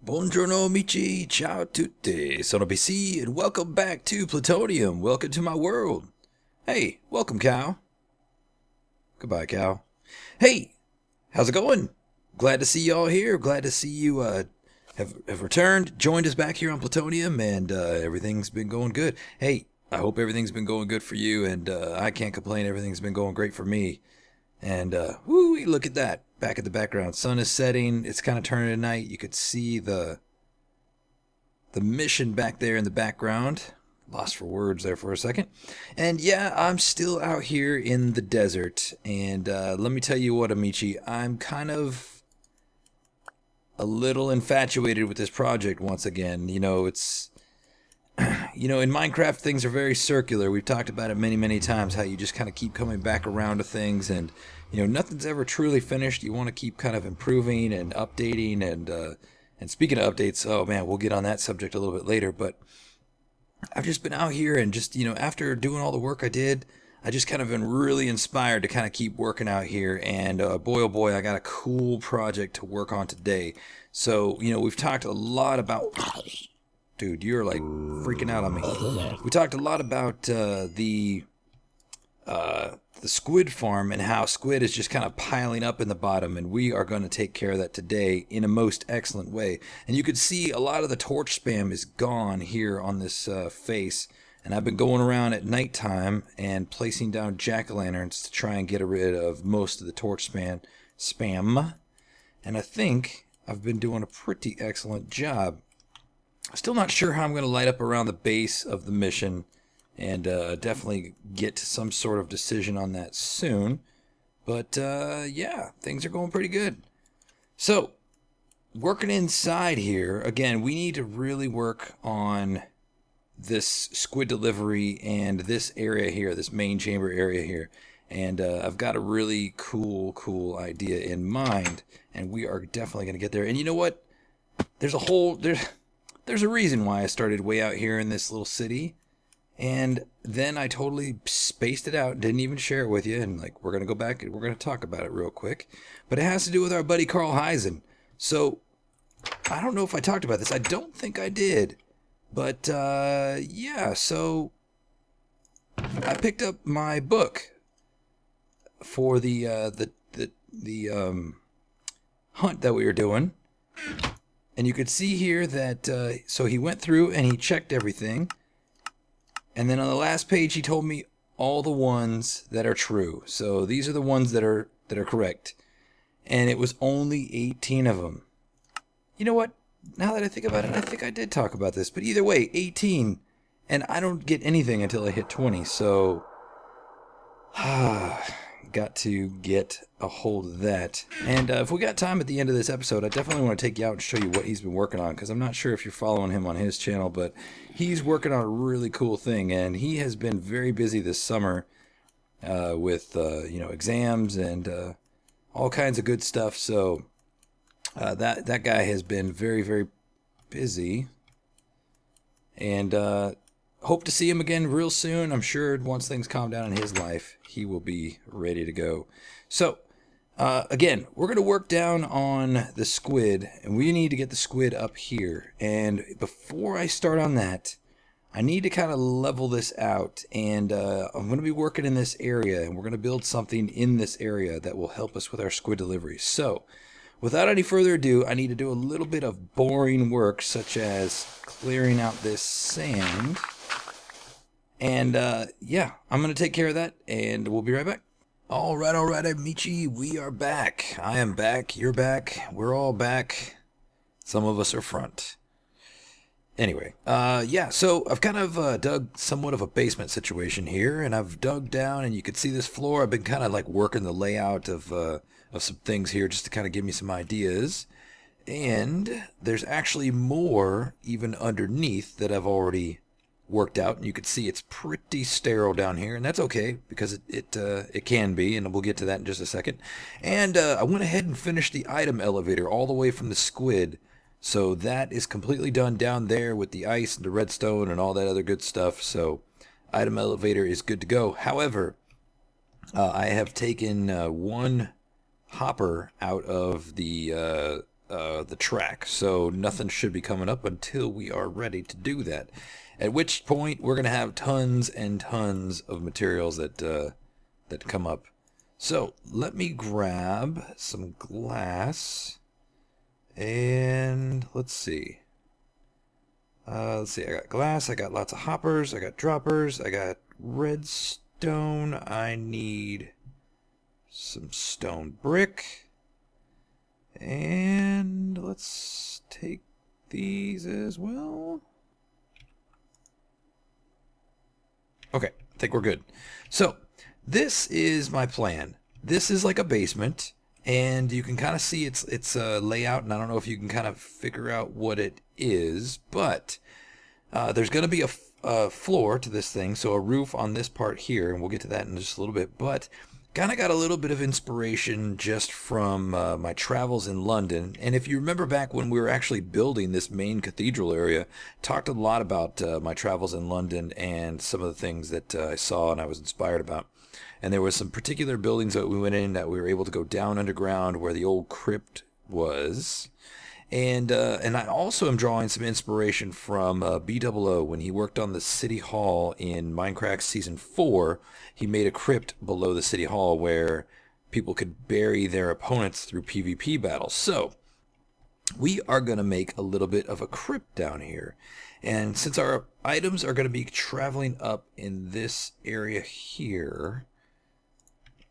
Buongiorno amici, ciao tutti, sono BC, and welcome back to Plutonium. Welcome to my world. Hey, welcome, cow. Goodbye, cow. Hey, how's it going? Glad to see you all here. Glad to see you have returned, joined us back here on Plutonium, and everything's been going good. Hey, I hope everything's been going good for you, and I can't complain. Everything's been going great for me. And whoo, look at that. Back at the background. Sun is setting. It's kind of turning to night. You could see the mission back there in the background. Lost for words there for a second. And yeah, I'm still out here in the desert. And let me tell you what, Amici, I'm kind of a little infatuated with this project once again. You know, it's... You know, in Minecraft, things are very circular. We've talked about it many, many times, how you just kind of keep coming back around to things, and, you know, nothing's ever truly finished. You want to keep kind of improving and updating, and speaking of updates, oh man, we'll get on that subject a little bit later, but I've just been out here and just, you know, after doing all the work I did, I just kind of been really inspired to kind of keep working out here, and boy, oh boy, I got a cool project to work on today. So, you know, we've talked a lot about... Dude, you're like freaking out on me. We talked a lot about the squid farm and how squid is just kind of piling up in the bottom, and we are going to take care of that today in a most excellent way. And you could see a lot of the torch spam is gone here on this face, and I've been going around at nighttime and placing down jack-o'-lanterns to try and get rid of most of the torch spam, and I think I've been doing a pretty excellent job. Still not sure how I'm going to light up around the base of the mission, and definitely get to some sort of decision on that soon. But yeah, things are going pretty good. So, working inside here, again, we need to really work on this squid delivery and this area here, this main chamber area here. And I've got a really cool idea in mind, and we are definitely going to get there. And you know what? There's a reason why I started way out here in this little city, and then I totally spaced it out, didn't even share it with you, and like, we're going to go back and we're going to talk about it real quick. But it has to do with our buddy Carl Heisen. So, I don't know if I talked about this. I don't think I did. But, yeah, so I picked up my book for the hunt that we were doing. And you could see here that, so he went through and he checked everything. And then on the last page, he told me all the ones that are true. So these are the ones that are correct. And it was only 18 of them. You know what? Now that I think about it, I think I did talk about this. But either way, 18. And I don't get anything until I hit 20. So, got to get a hold of that. And if we got time at the end of this episode, I definitely want to take you out and show you what he's been working on, because I'm not sure if you're following him on his channel, but he's working on a really cool thing, and he has been very busy this summer with you know, exams and all kinds of good stuff. So that guy has been very busy, and hope to see him again real soon. I'm sure once things calm down in his life, he will be ready to go. So, again, we're going to work down on the squid, and we need to get the squid up here. And before I start on that, I need to kind of level this out. And I'm going to be working in this area, and we're going to build something in this area that will help us with our squid delivery. So, without any further ado, I need to do a little bit of boring work, such as clearing out this sand. And, yeah, I'm going to take care of that, and we'll be right back. All right, Amici, we are back. I am back, you're back, we're all back. Some of us are front. Anyway, yeah, so I've kind of dug somewhat of a basement situation here, and I've dug down, and you can see this floor. I've been kind of like working the layout of some things here just to kind of give me some ideas. And there's actually more even underneath that I've already worked out, and you can see it's pretty sterile down here, and that's okay because it can be, and we'll get to that in just a second. And I went ahead and finished the item elevator all the way from the squid, so that is completely done down there with the ice and the redstone and all that other good stuff. So item elevator is good to go. However, I have taken one hopper out of the track, so nothing should be coming up until we are ready to do that. At which point we're gonna have tons and tons of materials that come up. So let me grab some glass, and let's see. I got glass, I got lots of hoppers, I got droppers, I got redstone. I need some stone brick. And let's take these as well. Okay, I think we're good. So this is my plan. This is like a basement, and you can kind of see its layout, and I don't know if you can kind of figure out what it is, but there's going to be a floor to this thing, so a roof on this part here, and we'll get to that in just a little bit. But kind of got a little bit of inspiration just from my travels in London. And if you remember back when we were actually building this main cathedral area, talked a lot about my travels in London and some of the things that I saw and I was inspired about. And there was some particular buildings that we went in that we were able to go down underground where the old crypt was. And I also am drawing some inspiration from B00 when he worked on the City Hall in Minecraft Season 4. He made a crypt below the City Hall where people could bury their opponents through PvP battles. So we are going to make a little bit of a crypt down here. And since our items are going to be traveling up in this area here,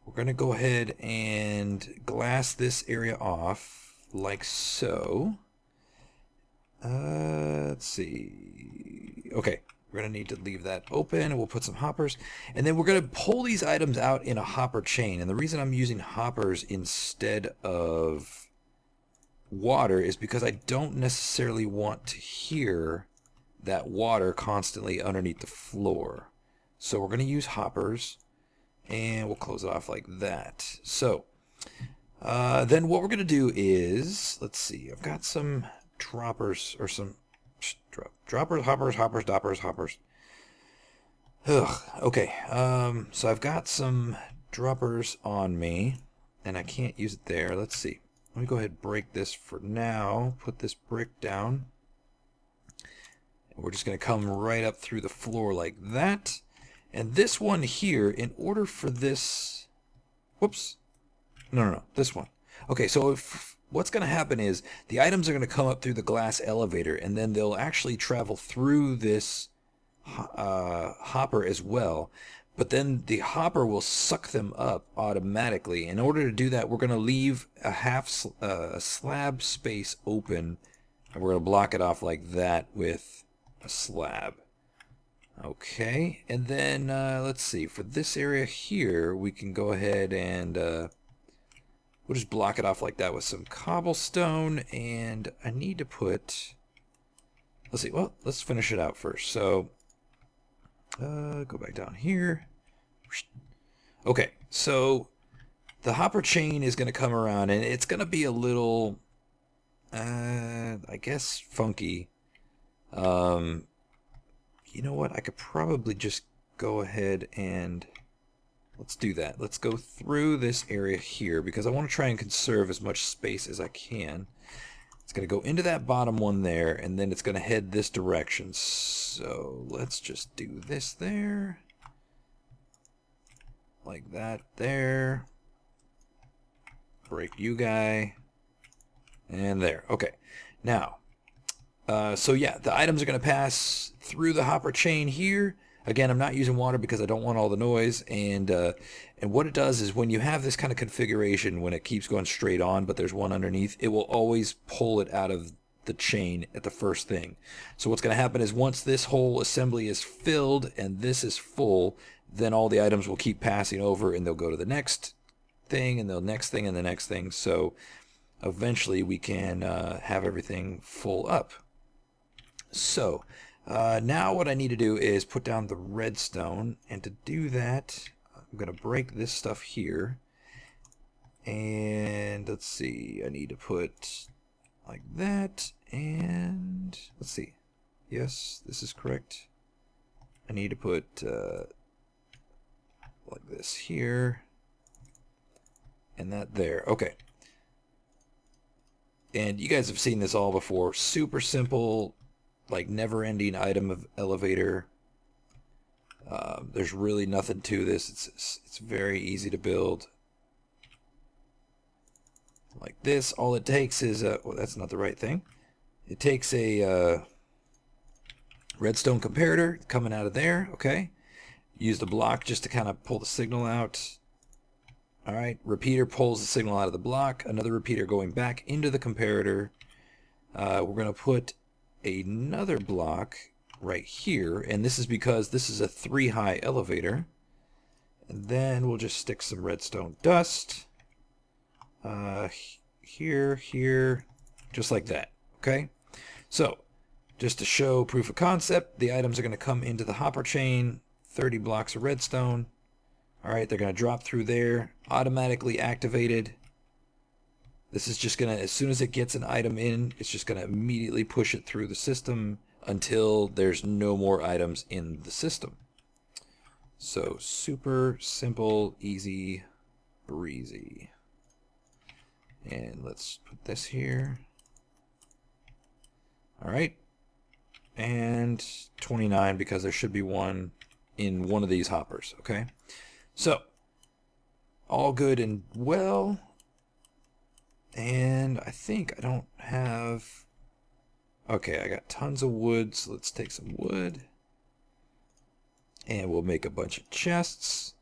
we're going to go ahead and glass this area off. Like so. Let's see. Okay, we're going to need to leave that open, and we'll put some hoppers. And then we're going to pull these items out in a hopper chain. And the reason I'm using hoppers instead of water is because I don't necessarily want to hear that water constantly underneath the floor. So we're going to use hoppers, and we'll close it off like that. So then what we're going to do is, let's see, I've got some droppers, or some droppers, hoppers, doppers, hoppers. Ugh, okay, so I've got some droppers on me, and I can't use it there. Let's see. Let me go ahead and break this for now, put this brick down. And we're just going to come right up through the floor like that. And this one here, in order for this, whoops. No, this one. Okay, so what's going to happen is the items are going to come up through the glass elevator, and then they'll actually travel through this hopper as well. But then the hopper will suck them up automatically. In order to do that, we're going to leave a slab space open, and we're going to block it off like that with a slab. Okay, and then let's see. For this area here, we can go ahead and we'll just block it off like that with some cobblestone, and I need to put, let's see, well, let's finish it out first. So, go back down here. Okay, so the hopper chain is going to come around, and it's going to be a little, I guess, funky. You know what, I could probably just go ahead and let's do that. Let's go through this area here because I want to try and conserve as much space as I can. It's going to go into that bottom one there, and then it's going to head this direction. So let's just do this there. Like that there. Break you guy. And there. Okay. Now, so yeah, the items are going to pass through the hopper chain here. Again, I'm not using water because I don't want all the noise, and what it does is when you have this kind of configuration, when it keeps going straight on, but there's one underneath, it will always pull it out of the chain at the first thing. So what's going to happen is once this whole assembly is filled and this is full, then all the items will keep passing over, and they'll go to the next thing, and the next thing, and the next thing. So eventually we can have everything full up. So Now what I need to do is put down the redstone, and to do that, I'm going to break this stuff here. And let's see, I need to put like that, and let's see. Yes, this is correct. I need to put like this here, and that there. Okay. And you guys have seen this all before. Super simple, like never-ending item of elevator. There's really nothing to this. It's very easy to build. Like this, all it takes is well, that's not the right thing. It takes a redstone comparator coming out of there. Okay, use the block just to kind of pull the signal out. All right, repeater pulls the signal out of the block. Another repeater going back into the comparator. We're going to put another block right here, and this is because this is a 3-high elevator. And then we'll just stick some redstone dust here, just like that. Okay, so just to show proof of concept, the items are going to come into the hopper chain. 30 blocks of redstone. All right, they're going to drop through there, automatically activated. This is just going to, as soon as it gets an item in, it's just going to immediately push it through the system until there's no more items in the system. So super simple, easy, breezy. And let's put this here. All right. And 29, because there should be one in one of these hoppers. Okay. So all good and well. And I think I don't have... Okay, I got tons of wood, so let's take some wood. And we'll make a bunch of chests.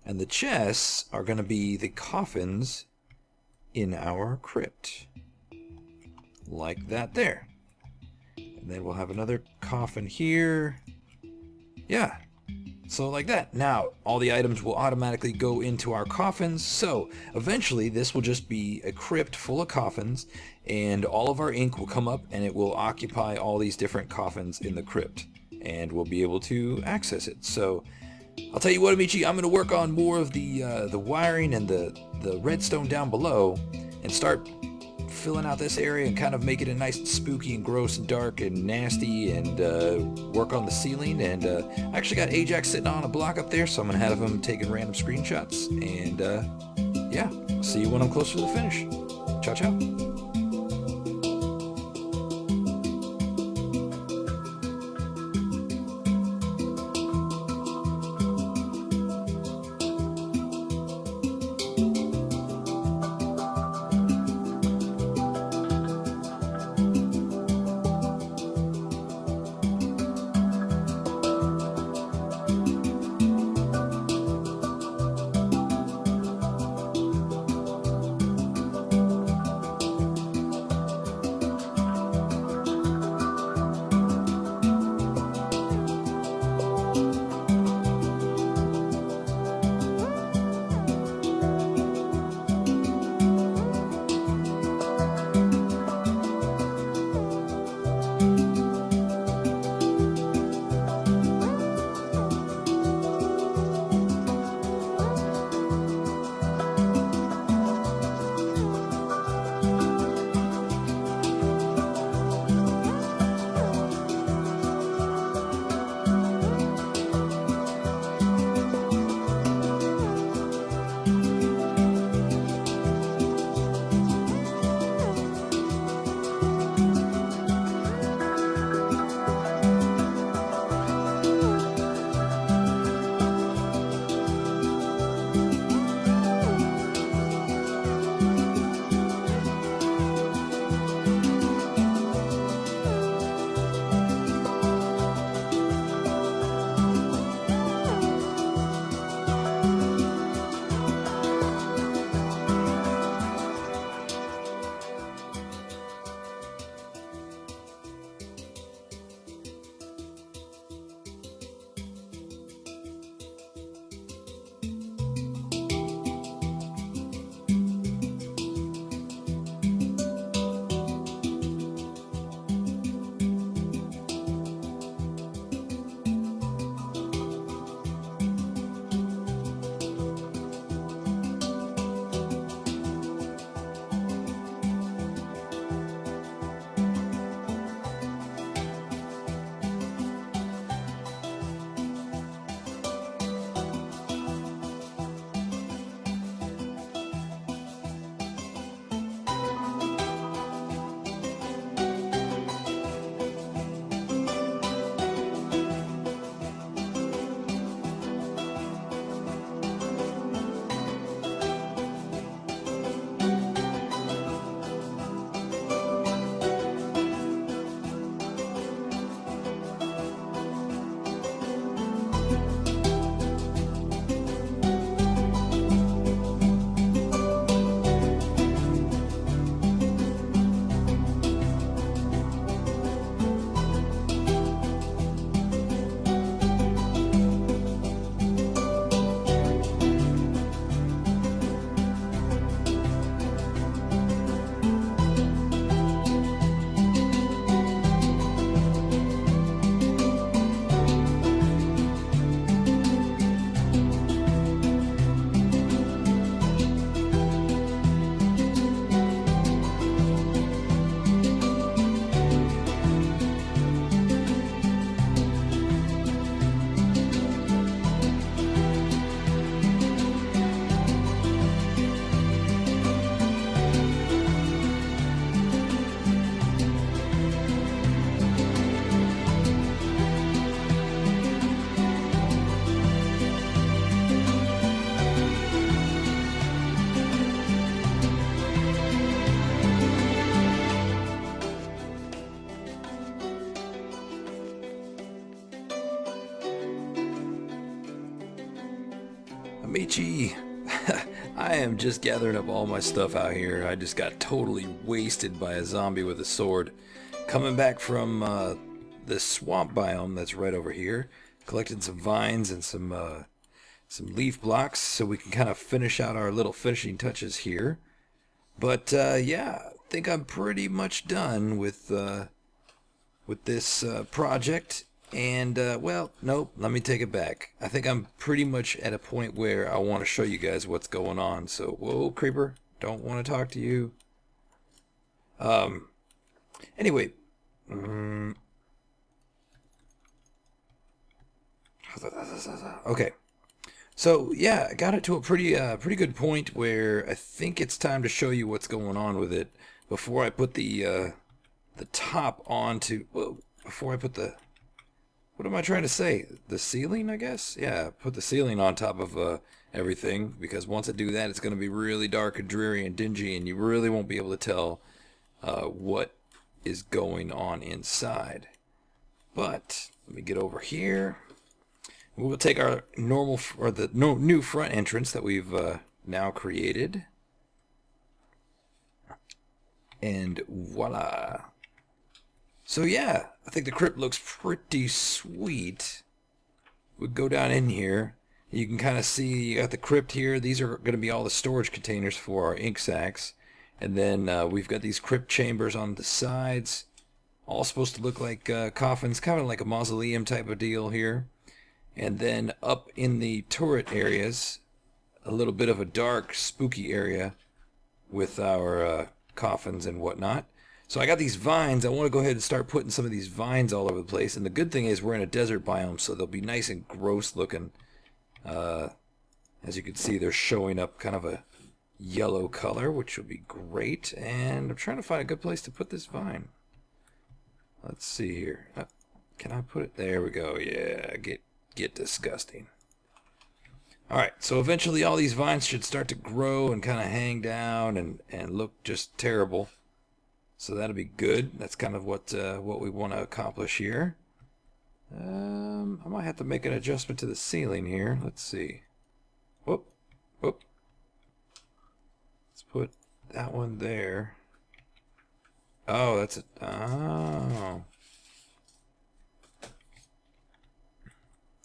And the chests are going to be the coffins in our crypt. Like that there. And then we'll have another coffin here. Yeah. So like that. Now, all the items will automatically go into our coffins. So eventually this will just be a crypt full of coffins, and all of our ink will come up and it will occupy all these different coffins in the crypt, and we'll be able to access it. So I'll tell you what, Amici, I'm going to work on more of the wiring and the redstone down below, and start filling out this area and kind of make it a nice and spooky and gross and dark and nasty, and work on the ceiling. And I actually got Ajax sitting on a block up there, so I'm going to have him taking random screenshots. And yeah, I'll see you when I'm closer to the finish. Ciao, ciao. Amici, I am just gathering up all my stuff out here. I just got totally wasted by a zombie with a sword. Coming back from the swamp biome that's right over here, collecting some vines and some leaf blocks so we can kind of finish out our little finishing touches here. But yeah, I think I'm pretty much done with this project. And, well, nope, let me take it back. I think I'm pretty much at a point where I want to show you guys what's going on. So, whoa, creeper, don't want to talk to you. Anyway. Okay. So, yeah, I got it to a pretty good point where I think it's time to show you what's going on with it before I put the top onto, well, before I put the, what am I trying to say? The ceiling, I guess? Yeah, put the ceiling on top of everything, because once I do that, it's going to be really dark and dreary and dingy, and you really won't be able to tell what is going on inside. But let me get over here. We'll take our normal, or the new front entrance that we've now created. And voila. So yeah, I think the crypt looks pretty sweet. We'll go down in here. You can kind of see you got the crypt here. These are going to be all the storage containers for our ink sacs. And then we've got these crypt chambers on the sides. All supposed to look like coffins, kind of like a mausoleum type of deal here. And then up in the turret areas, a little bit of a dark, spooky area with our coffins and whatnot. So I got these vines. I want to go ahead and start putting some of these vines all over the place. And the good thing is we're in a desert biome, so they'll be nice and gross looking. As you can see, they're showing up kind of a yellow color, which will be great. And I'm trying to find a good place to put this vine. Let's see here. Can I put it? There we go. Yeah, get disgusting. Alright, so eventually all these vines should start to grow and kind of hang down and look just terrible. So that'll be good. That's kind of what we want to accomplish here. I might have to make an adjustment to the ceiling here. Let's see. Whoop, whoop. Let's put that one there. Oh, that's it. Oh.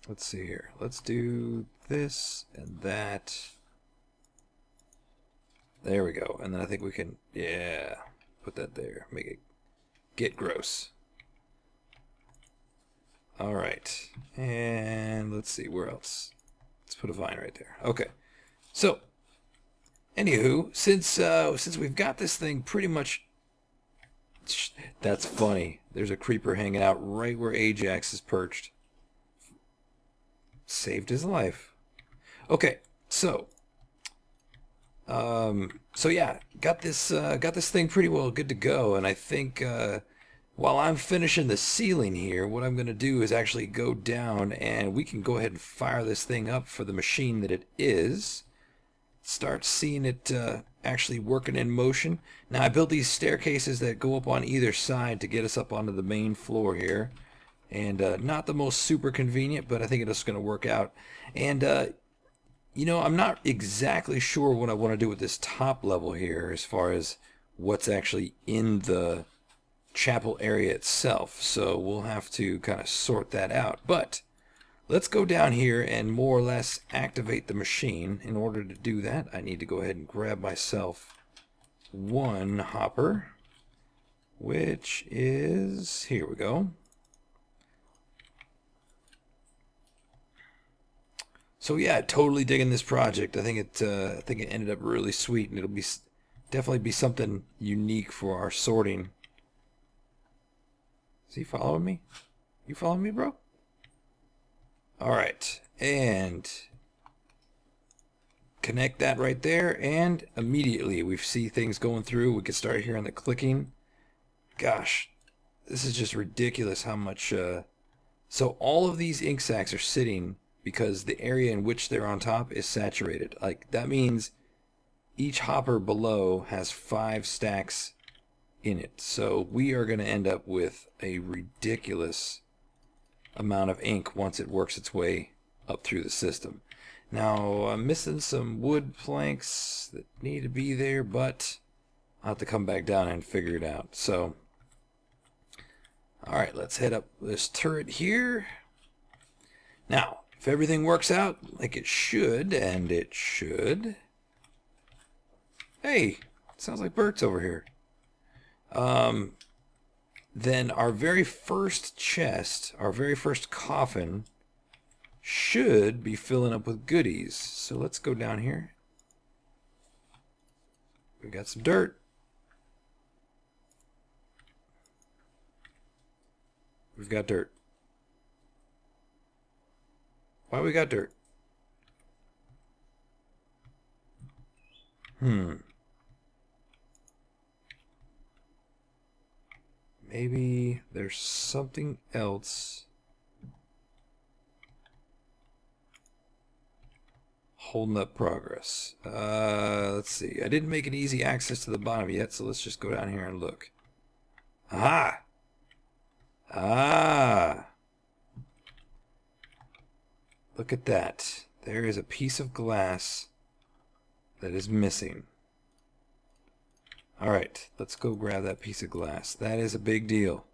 Let's see here. Let's do this and that. There we go. And then I think we can, yeah, put that there. Make it get gross. All right. And let's see, where else? Let's put a vine right there. Okay. So, anywho, since we've got this thing pretty much, that's funny. There's a creeper hanging out right where Ajax is perched. Saved his life. Okay, so yeah, got this thing pretty well good to go, and I think while I'm finishing the ceiling here, what I'm gonna do is actually go down and we can go ahead and fire this thing up for the machine that it is. Start seeing it actually working in motion. Now I built these staircases that go up on either side to get us up onto the main floor here. And not the most super convenient, but I think it's going to work out. And, you know, I'm not exactly sure what I want to do with this top level here as far as what's actually in the chapel area itself. So we'll have to kind of sort that out. But let's go down here and more or less activate the machine. In order to do that, I need to go ahead and grab myself one hopper, which is, here we go. So yeah, totally digging this project. I think it ended up really sweet, and it'll be definitely be something unique for our sorting. Is he following me? You following me, bro? All right, and connect that right there, and immediately we see things going through. We can start hearing the clicking. Gosh, this is just ridiculous how much. So all of these ink sacs are sitting because the area in which they're on top is saturated. Like, that means each hopper below has 5 stacks in it. So we are going to end up with a ridiculous amount of ink once it works its way up through the system. Now, I'm missing some wood planks that need to be there, but I'll have to come back down and figure it out. So, alright, let's head up this turret here. Now, if everything works out like it should, and it should... Hey, sounds like Bert's over here. Then our very first chest, our very first coffin, should be filling up with goodies. So let's go down here. We got some dirt. We've got dirt. Why we got dirt? Maybe there's something else holding up progress. Let's see. I didn't make it easy access to the bottom yet, so let's just go down here and look. Aha! Ah! Look at that. There is a piece of glass that is missing. Alright, let's go grab that piece of glass. That is a big deal.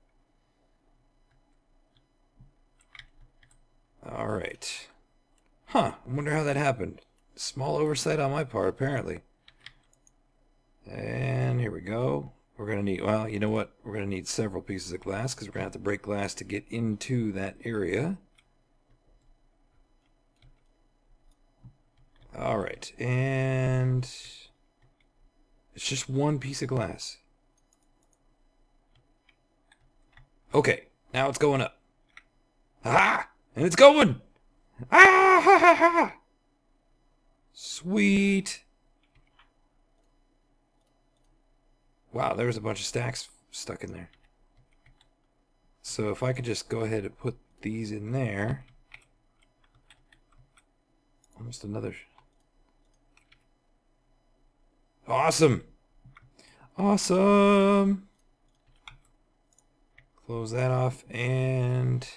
Alright. Huh, I wonder how that happened. Small oversight on my part, apparently. And here we go. We're going to need, well, you know what? We're going to need several pieces of glass because we're going to have to break glass to get into that area. Alright, and it's just one piece of glass. Okay, now it's going up. Ah! And it's going! Ah! Ha, ha, ha. Sweet! Wow, there was a bunch of stacks stuck in there. So if I could just go ahead and put these in there. Almost another... Awesome! Awesome! Close that off, and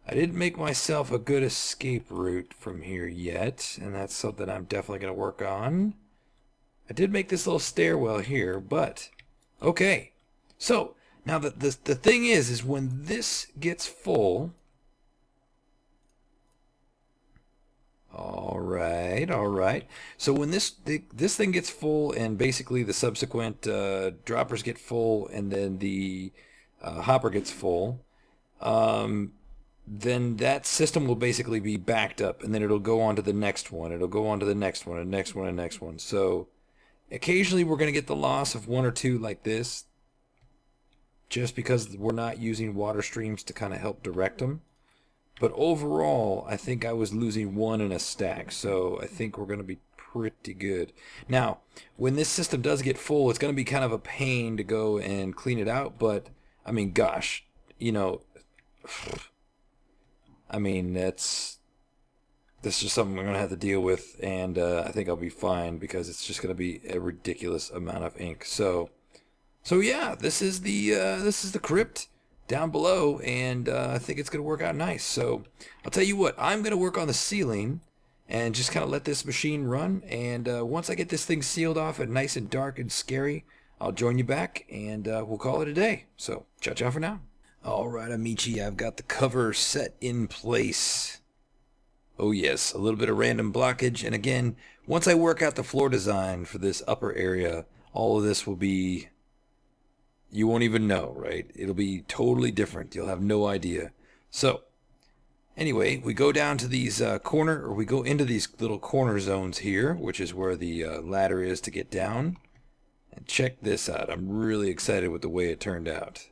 I didn't make myself a good escape route from here yet, and that's something I'm definitely going to work on. I did make this little stairwell here, but okay. So now the thing is when this gets full. All right. So when this thing gets full, and basically the subsequent droppers get full, and then the hopper gets full, then that system will basically be backed up, and then it'll go on to the next one. It'll go on to the next one, and next one, and next one. So occasionally we're going to get the loss of one or two like this, just because we're not using water streams to kind of help direct them. But overall, I think I was losing one in a stack, so I think we're going to be pretty good. Now, when this system does get full, it's going to be kind of a pain to go and clean it out, but, I mean, gosh, you know, I mean, that's just something we're going to have to deal with, and I think I'll be fine, because it's just going to be a ridiculous amount of ink. So yeah, this is the crypt down below, and I think it's going to work out nice. So I'll tell you what, I'm going to work on the ceiling and just kind of let this machine run, and once I get this thing sealed off and nice and dark and scary, I'll join you back, and we'll call it a day. So ciao ciao for now. Alright, amici, I've got the cover set in place. Oh yes, a little bit of random blockage, and again, once I work out the floor design for this upper area, all of this will be... You won't even know, right? It'll be totally different. You'll have no idea. So, anyway, we go down to these we go into these little corner zones here, which is where the ladder is to get down. And check this out. I'm really excited with the way it turned out.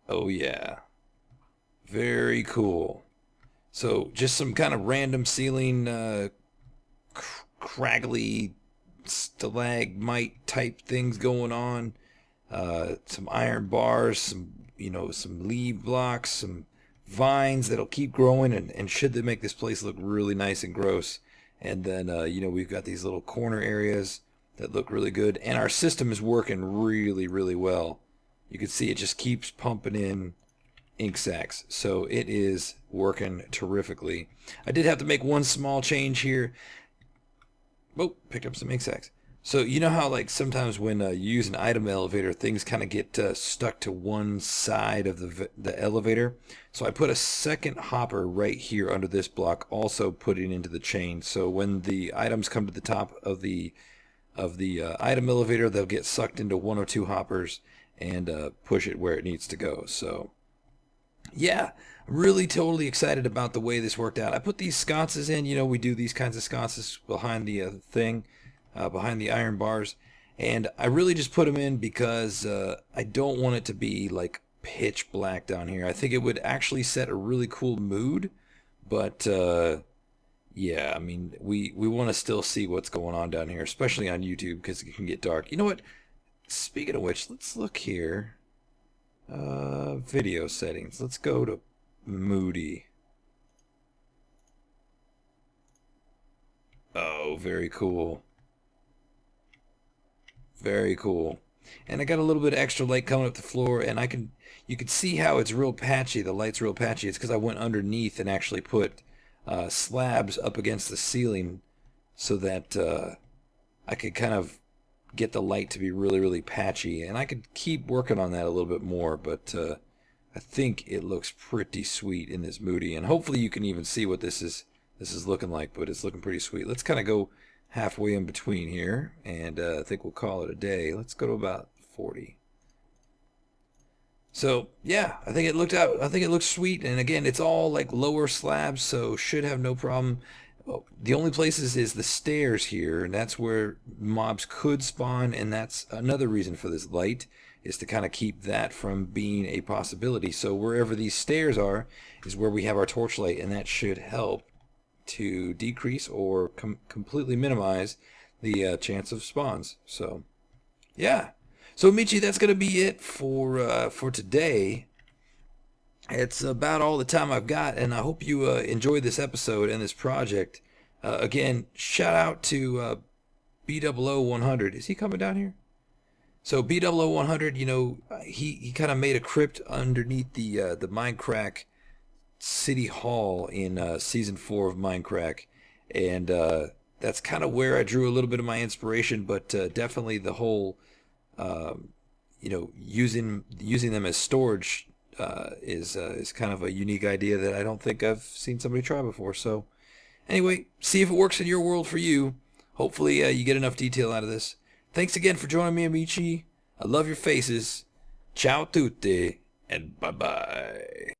Oh yeah. Very cool. So, just some kind of random ceiling, craggly stalagmite type things going on, some iron bars, some leaf blocks, some vines that'll keep growing, and should they make this place look really nice and gross. And then we've got these little corner areas that look really good, and our system is working really well. You can see it just keeps pumping in ink sacs. So it is working terrifically. I did have to make one small change here. Oh, picked up some ink sacs. So you know how like sometimes when you use an item elevator, things kind of get stuck to one side of the elevator. So I put a second hopper right here under this block, also putting into the chain. So when the items come to the top of the item elevator, they'll get sucked into one or two hoppers and push it where it needs to go. So yeah, really totally excited about the way this worked out. I put these sconces in. You know, we do these kinds of sconces behind the thing. Behind the iron bars, and I really just put them in because I don't want it to be like pitch black down here. I think it would actually set a really cool mood, but yeah, I mean, we want to still see what's going on down here, especially on YouTube, because it can get dark. You know what? Speaking of which, let's look here. Video settings. Let's go to moody. Oh, very cool. Very cool. And I got a little bit of extra light coming up the floor, and you can see how it's real patchy. The light's real patchy. It's because I went underneath and actually put slabs up against the ceiling so that I could kind of get the light to be really, really patchy. And I could keep working on that a little bit more, but I think it looks pretty sweet in this moody. And hopefully you can even see what this is looking like, but it's looking pretty sweet. Let's kind of go halfway in between here, and I think we'll call it a day. Let's go to about 40. So yeah, I think it looks sweet, and again, it's all like lower slabs, so should have no problem. Well, the only places is the stairs here, and that's where mobs could spawn, and that's another reason for this light, is to kind of keep that from being a possibility. So wherever these stairs are is where we have our torchlight, and that should help to decrease or completely minimize the chance of spawns. So yeah, so Michi, that's gonna be it for today. It's about all the time I've got, and I hope you enjoyed this episode and this project. Again, shout out to B000100. Is he coming down here? So B000100, you know, he kind of made a crypt underneath the Minecraft City Hall in season 4 of Minecraft, and that's kind of where I drew a little bit of my inspiration, but definitely the whole you know, using them as storage is kind of a unique idea that I don't think I've seen somebody try before. So anyway, see if it works in your world for you. Hopefully you get enough detail out of this. Thanks again for joining me, Amici. I love your faces. Ciao tutti, and bye bye.